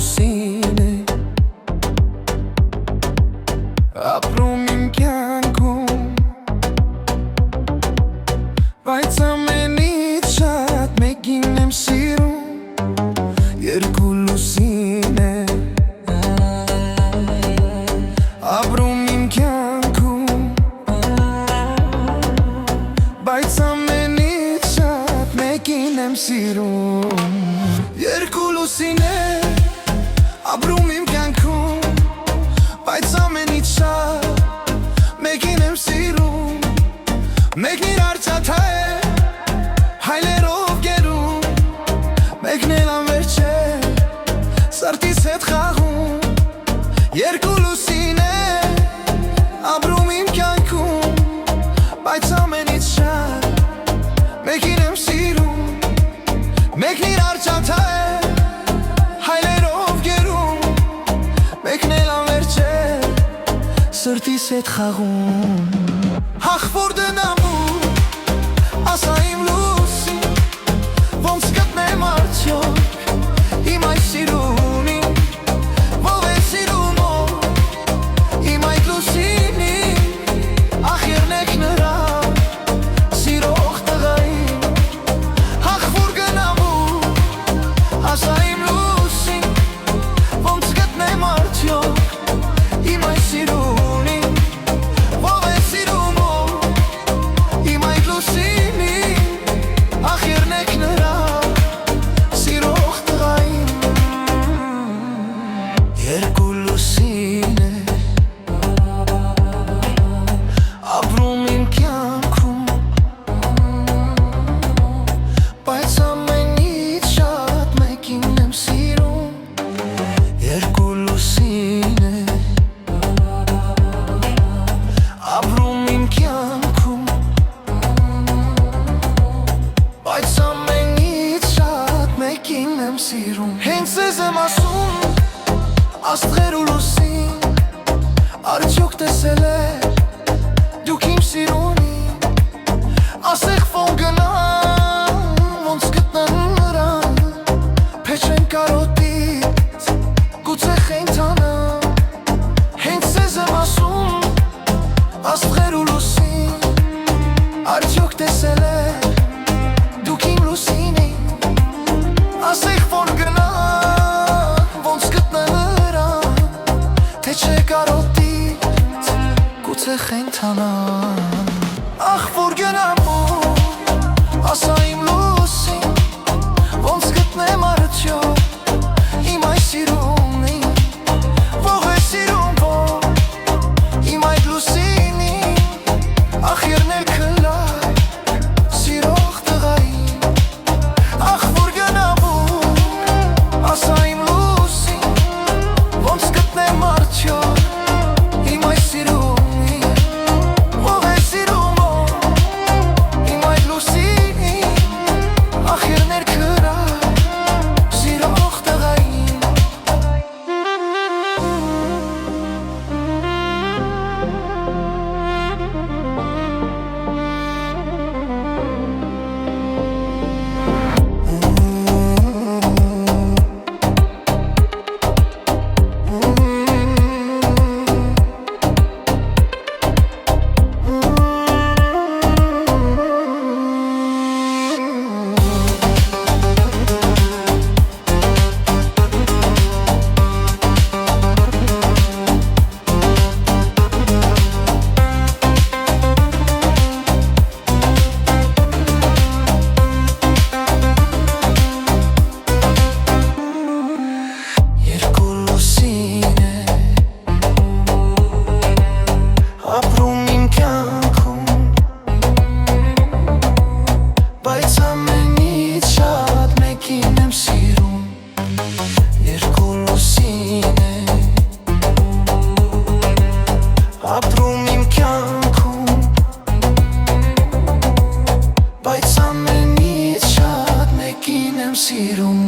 լուսին է ապրում իմ կյանքում, բայց ամենից շատ մեկին եմ սիրում, երկու լուսին է ապրում իմ կյանքում, բայց ամենից շատ մեկին եմ սիրում, երկու լուսին է ապրում իմ կյանքում, բայց ամենից շատ մեկին եմ սիրում, մեկն իր արծաթ է հայլերով գերում, մեկն էլ անվերջ է սրտիս հետ խաղում, երկու լուսին է ապրում իմ կյանքում, բայց ամենից շատ մեկին եմ սիրում, մեկն իր արծաթ է հայլերով գերում, մեկն էլ անվերջ է սրտիս հետ խաղում, հախվոր դնամու ասա իմ լուսին, ոնց գտնեմ արդյոք իմ այս սիրունին, ով է սիրում իմ այդ լուսինին, ախ եղնեք նրա սիրող տղային, հախվոր գնամու ասա իմ լուսին, ոնց գտնեմ արդյոք իմ այս սիրունին, ով է սիրում իմ այդ լուսինին, ախ եղնեք նրա սիրող տղային, երկու լուսին է ապրում իմ կյանքում, բայց ամենից շատ մեկին եմ սիրում, երկու լուսին է ապրում իմ կյանքում, բայց ամենից շատ մեկին եմ սիրում, հենց ես եմ ասում աստղեր ու լուսին, արդյոք տեսել եք դուք իմ սիրունին, ասեք ո՞ն գնամ, ոնց գտնեմ նրան, փեչեն կարոտից, գուցե խենթանամ, հենց ես եմ ասում աստղեր ու լուսին, արդյոք տեսել եք դուք իմ լուսինին, ասեք ո՞ն գնամ, ոնց գտնեմ նրան, թե չէ կարոտից, գուցե խենթանամ, ախ որ գնամու ասա իմ լուսին, ոնց գտնեմ արդյոք իմ այս սիրունին, ով է սիրում իմ այդ լուսինին, ախ եղնել քլայ սիրող տղային, ախ որ գնամու ասա իմ լուսին, ոնց գտնեմ արդյոք իմ այս սիրունին, ով է սիրում իմ այդ լուսինին, ախ եղնել քլայ սիրող տղային, երկու լուսին է ապրում իմ կյանքում, բայց ամենից շատ մեկին եմ սիրում, երկու լուսին է ապրում իմ կյանքում, բայց ամենից շատ մեկին եմ սիրում,